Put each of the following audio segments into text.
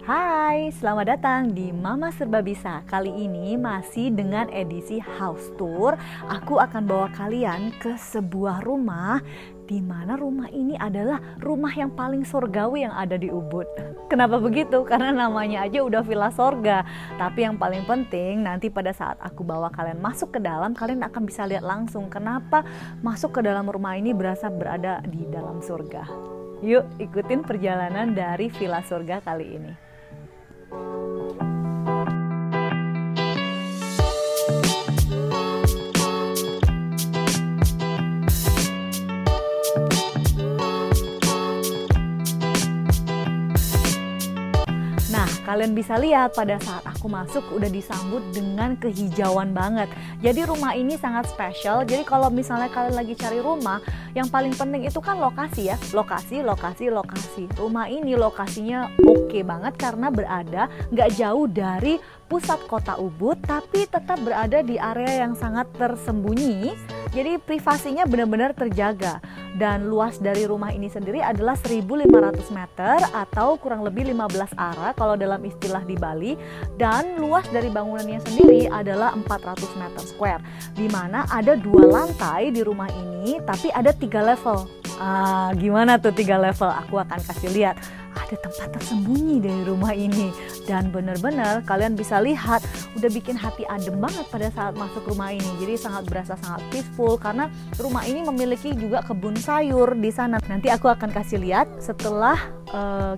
Hai, selamat datang di Mama Serba Bisa. Kali ini masih dengan edisi house tour. Aku akan bawa kalian ke sebuah rumah di mana rumah ini adalah rumah yang paling surgawi yang ada di Ubud. Kenapa begitu? Karena namanya aja udah villa sorga. Tapi yang paling penting nanti pada saat aku bawa kalian masuk ke dalam, kalian akan bisa lihat langsung kenapa masuk ke dalam rumah ini berasa berada di dalam surga. Yuk ikutin perjalanan dari villa surga kali ini. Kalian bisa lihat pada saat aku masuk udah disambut dengan kehijauan banget. Jadi rumah ini sangat spesial. Jadi kalau misalnya kalian lagi cari rumah, yang paling penting itu kan lokasi ya. Lokasi. Rumah ini lokasinya oke banget karena berada nggak jauh dari pusat kota Ubud, tapi tetap berada di area yang sangat tersembunyi. Jadi privasinya benar-benar terjaga. Dan luas dari rumah ini sendiri adalah 1.500 meter atau kurang lebih 15 arah kalau dalam istilah di Bali. Dan luas dari bangunannya sendiri adalah 400 meter square, di mana ada 2 lantai di rumah ini, tapi ada 3 level. Gimana tuh 3 level? Aku akan kasih lihat. Ada tempat tersembunyi dari rumah ini, dan benar-benar kalian bisa lihat udah bikin hati adem banget pada saat masuk rumah ini. Jadi sangat berasa sangat peaceful karena rumah ini memiliki juga kebun sayur di sana. Nanti aku akan kasih lihat setelah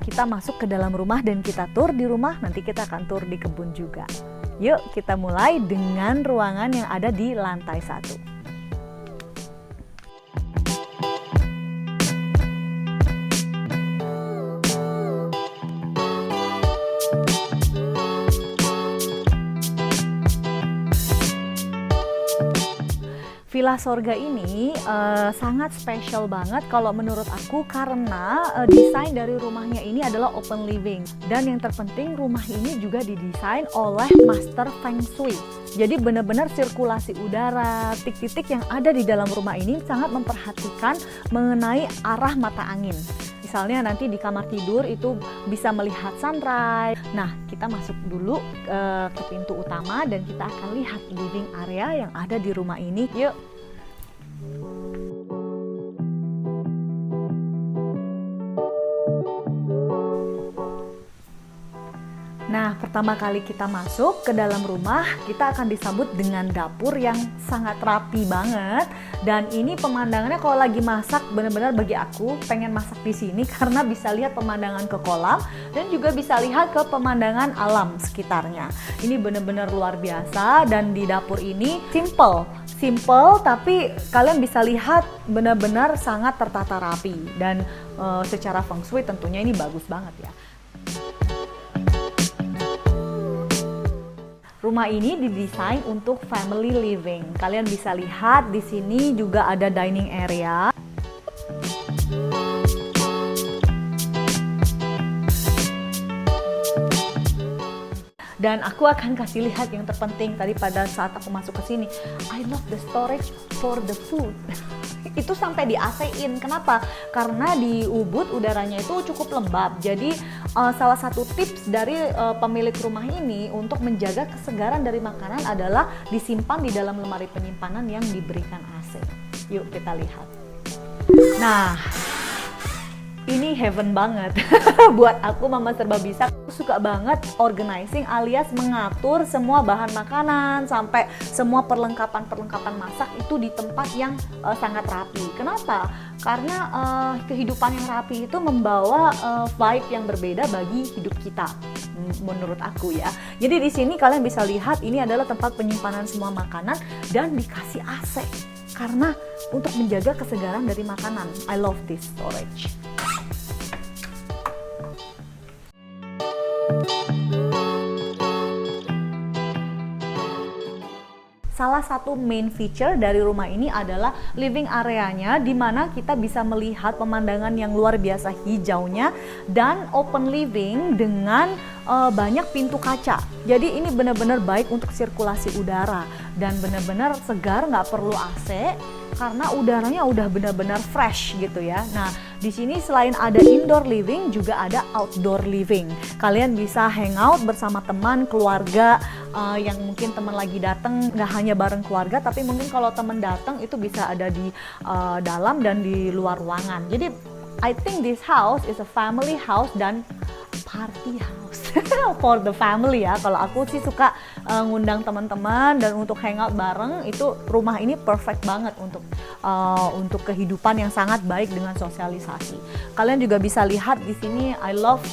kita masuk ke dalam rumah dan kita tour di rumah, nanti kita akan tour di kebun juga. Yuk kita mulai dengan ruangan yang ada di lantai 1. Villa Sorga ini sangat spesial banget kalau menurut aku karena desain dari rumahnya ini adalah open living. Dan yang terpenting rumah ini juga didesain oleh master feng shui. Jadi benar-benar sirkulasi udara, titik-titik yang ada di dalam rumah ini sangat memperhatikan mengenai arah mata angin. Misalnya nanti di kamar tidur itu bisa melihat sunrise. Nah, kita masuk dulu ke pintu utama dan kita akan lihat living area yang ada di rumah ini. Yuk. Nah, pertama kali kita masuk ke dalam rumah, kita akan disambut dengan dapur yang sangat rapi banget. Dan ini pemandangannya kalau lagi masak, benar-benar bagi aku pengen masak di sini karena bisa lihat pemandangan ke kolam dan juga bisa lihat ke pemandangan alam sekitarnya. Ini benar-benar luar biasa dan di dapur ini simple tapi kalian bisa lihat benar-benar sangat tertata rapi dan secara feng shui tentunya ini bagus banget ya. Rumah ini didesain untuk family living. Kalian bisa lihat di sini juga ada dining area. Dan aku akan kasih lihat yang terpenting tadi pada saat aku masuk ke sini. I love the storage for the food. Itu sampai di AC-in. Kenapa? Karena di Ubud udaranya itu cukup lembab. Jadi salah satu tips dari pemilik rumah ini untuk menjaga kesegaran dari makanan adalah disimpan di dalam lemari penyimpanan yang diberikan AC. Yuk kita lihat. Nah, ini heaven banget. Buat aku Mama Serba Bisa, aku suka banget organizing alias mengatur semua bahan makanan sampai semua perlengkapan masak itu di tempat yang sangat rapi. Kenapa? Karena kehidupan yang rapi itu membawa vibe yang berbeda bagi hidup kita. Menurut aku ya. Jadi di sini kalian bisa lihat ini adalah tempat penyimpanan semua makanan dan dikasih AC. Karena untuk menjaga kesegaran dari makanan. I love this storage. Salah satu main feature dari rumah ini adalah living areanya, di mana kita bisa melihat pemandangan yang luar biasa hijaunya dan open living dengan banyak pintu kaca. Jadi ini benar-benar baik untuk sirkulasi udara dan benar-benar segar, nggak perlu AC karena udaranya udah benar-benar fresh gitu ya. Nah, Di sini selain ada indoor living, juga ada outdoor living. Kalian bisa hangout bersama teman, keluarga, yang mungkin teman lagi datang, nggak hanya bareng keluarga, tapi mungkin kalau teman datang itu bisa ada di dalam dan di luar ruangan. Jadi I think this house is a family house dan party house for the family ya. Kalau aku sih suka ngundang teman-teman dan untuk hangout bareng, itu rumah ini perfect banget untuk kehidupan yang sangat baik dengan sosialisasi. Kalian juga bisa lihat di sini, I love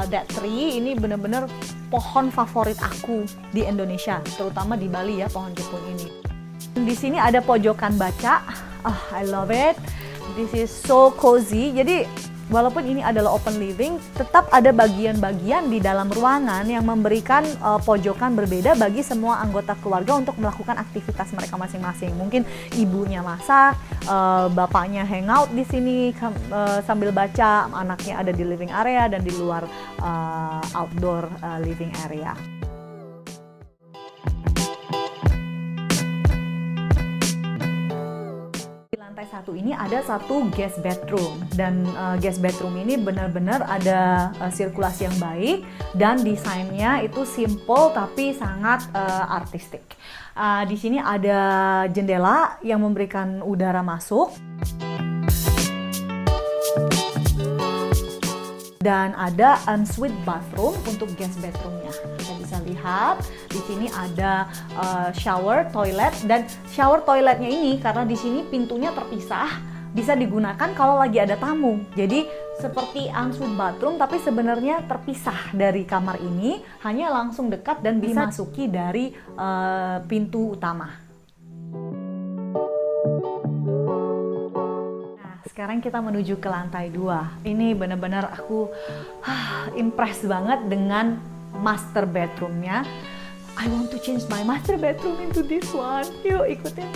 that tree. Ini bener-bener pohon favorit aku di Indonesia, terutama di Bali ya, pohon jepun ini. Di sini ada pojokan baca. I love it. This is so cozy. Jadi walaupun ini adalah open living, tetap ada bagian-bagian di dalam ruangan yang memberikan pojokan berbeda bagi semua anggota keluarga untuk melakukan aktivitas mereka masing-masing. Mungkin ibunya masak, bapaknya hangout di sini sambil baca, anaknya ada di living area dan di luar outdoor living area. Lantai satu ini ada satu guest bedroom, dan guest bedroom ini benar-benar ada sirkulasi yang baik dan desainnya itu simple tapi sangat artistik. Di sini ada jendela yang memberikan udara masuk dan ada ensuite bathroom untuk guest bedroomnya. Kita bisa lihat di sini ada shower toilet, dan shower toiletnya ini karena di sini pintunya terpisah, bisa digunakan kalau lagi ada tamu. Jadi seperti ensuite bathroom tapi sebenarnya terpisah dari kamar ini, hanya langsung dekat dan bisa dimasuki dari pintu utama. Sekarang kita menuju ke lantai 2. Ini benar-benar aku impress banget dengan master bedroomnya. I want to change my master bedroom into this one. Yuk ikutin.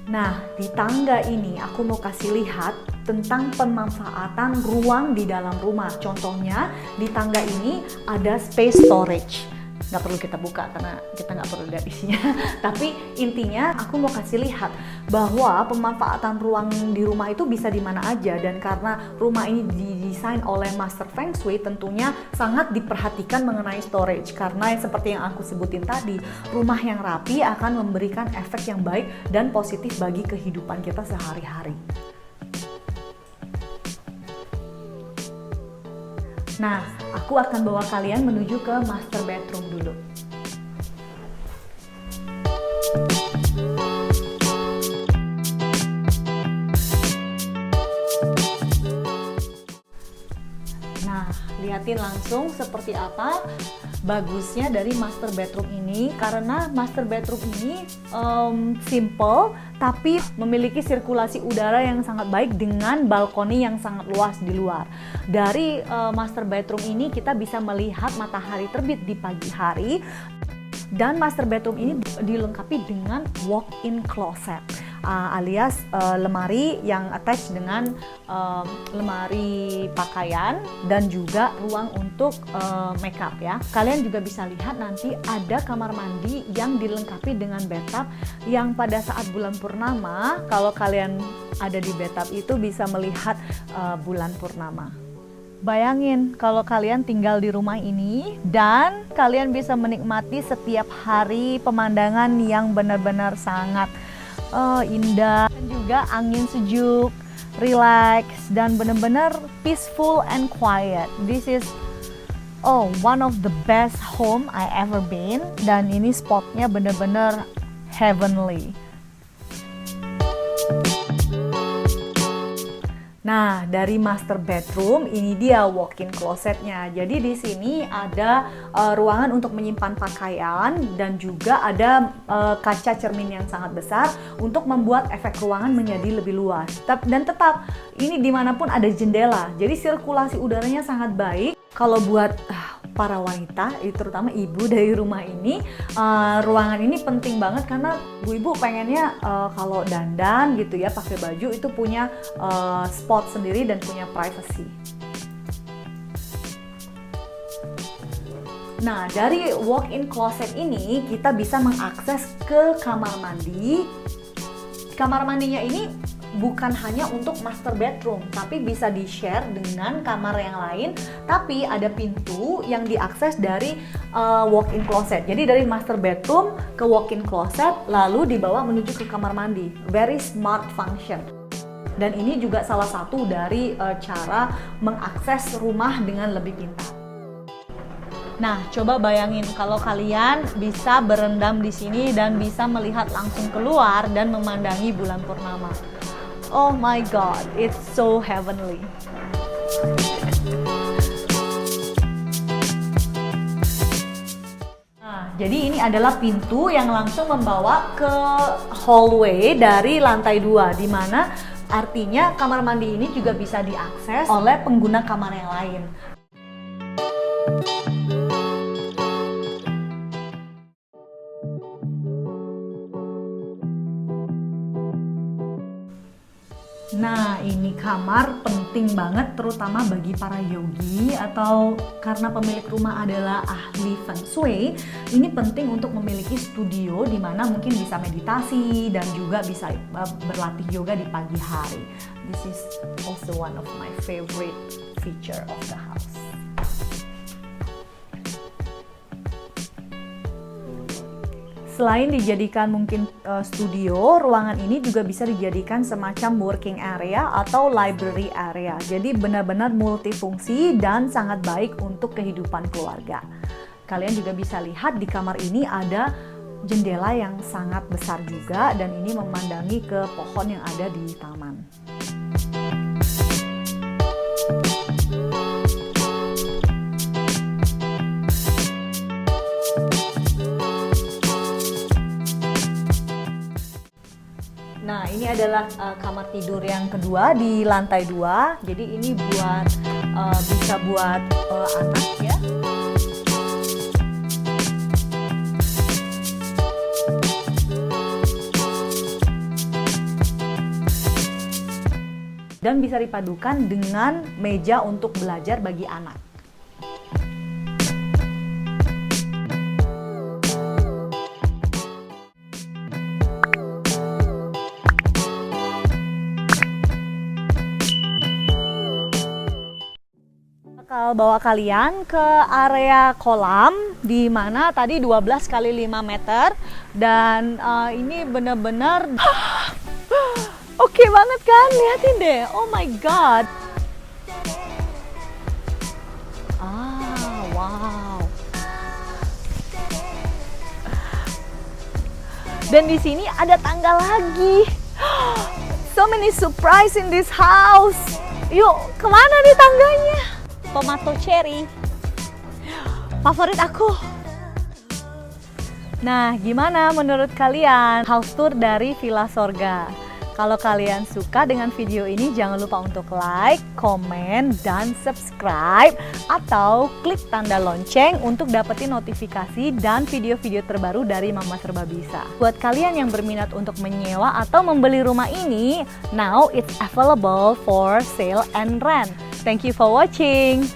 Nah, di tangga ini aku mau kasih lihat tentang pemanfaatan ruang di dalam rumah. Contohnya di tangga ini ada space storage. Nggak perlu kita buka karena kita nggak perlu lihat isinya. Tapi intinya aku mau kasih lihat bahwa pemanfaatan ruang di rumah itu bisa di mana aja, dan karena rumah ini didesain oleh Master Feng Shui, tentunya sangat diperhatikan mengenai storage, karena seperti yang aku sebutin tadi, rumah yang rapi akan memberikan efek yang baik dan positif bagi kehidupan kita sehari-hari. Nah, aku akan bawa kalian menuju ke master bedroom dulu. Nah, lihatin langsung seperti apa bagusnya dari master bedroom ini, karena master bedroom ini simple tapi memiliki sirkulasi udara yang sangat baik dengan balkoni yang sangat luas di luar. Dari master bedroom ini kita bisa melihat matahari terbit di pagi hari, dan master bedroom ini dilengkapi dengan walk-in closet. Alias lemari yang attach dengan lemari pakaian dan juga ruang untuk makeup ya. Kalian juga bisa lihat nanti ada kamar mandi yang dilengkapi dengan bathtub, yang pada saat bulan purnama kalau kalian ada di bathtub itu bisa melihat bulan purnama. Bayangin kalau kalian tinggal di rumah ini dan kalian bisa menikmati setiap hari pemandangan yang benar-benar sangat indah, dan juga angin sejuk, relax, dan benar-benar peaceful and quiet. This is one of the best home I ever been, dan ini spotnya benar-benar heavenly. Nah, dari master bedroom ini dia walk-in closetnya. Jadi di sini ada ruangan untuk menyimpan pakaian dan juga ada kaca cermin yang sangat besar untuk membuat efek ruangan menjadi lebih luas. Dan tetap ini dimanapun ada jendela, jadi sirkulasi udaranya sangat baik. Kalau buat para wanita, terutama ibu dari rumah ini, ruangan ini penting banget karena ibu-ibu pengennya kalau dandan gitu ya, pakai baju itu punya spot sendiri dan punya privacy. Nah, dari walk-in closet ini kita bisa mengakses ke kamar mandi. Kamar mandinya ini bukan hanya untuk master bedroom, tapi bisa di-share dengan kamar yang lain. Tapi ada pintu yang diakses dari walk-in closet. Jadi dari master bedroom ke walk-in closet, lalu dibawa menuju ke kamar mandi. Very smart function. Dan ini juga salah satu dari cara mengakses rumah dengan lebih pintar. Nah, coba bayangin kalau kalian bisa berendam di sini dan bisa melihat langsung keluar dan memandangi bulan purnama. Oh my god, it's so heavenly. Nah, jadi ini adalah pintu yang langsung membawa ke hallway dari lantai 2, di mana artinya kamar mandi ini juga bisa diakses oleh pengguna kamar yang lain. Nah, ini kamar penting banget terutama bagi para yogi atau karena pemilik rumah adalah ahli feng shui. Ini penting untuk memiliki studio di mana mungkin bisa meditasi dan juga bisa berlatih yoga di pagi hari. This is also one of my favorite feature of the house. Selain dijadikan mungkin studio, ruangan ini juga bisa dijadikan semacam working area atau library area. Jadi benar-benar multifungsi dan sangat baik untuk kehidupan keluarga. Kalian juga bisa lihat di kamar ini ada jendela yang sangat besar juga dan ini memandangi ke pohon yang ada di taman. Nah, ini adalah kamar tidur yang kedua di lantai 2. Jadi ini buat bisa buat anak ya. Dan bisa dipadukan dengan meja untuk belajar bagi anak. Bakal bawa kalian ke area kolam di mana tadi 12 kali 5 meter dan ini bener-bener oke banget kan, liatin deh, oh my god. Wow. Dan di sini ada tangga lagi. So many surprise in this house. Yuk, kemana nih tangganya? Tomato cherry favorit aku. Nah, gimana menurut kalian house tour dari Villa Sorga? Kalau kalian suka dengan video ini, jangan lupa untuk like, komen, dan subscribe atau klik tanda lonceng untuk dapetin notifikasi dan video-video terbaru dari Mama Serba Bisa. Buat kalian yang berminat untuk menyewa atau membeli rumah ini, now it's available for sale and rent. Thank you for watching.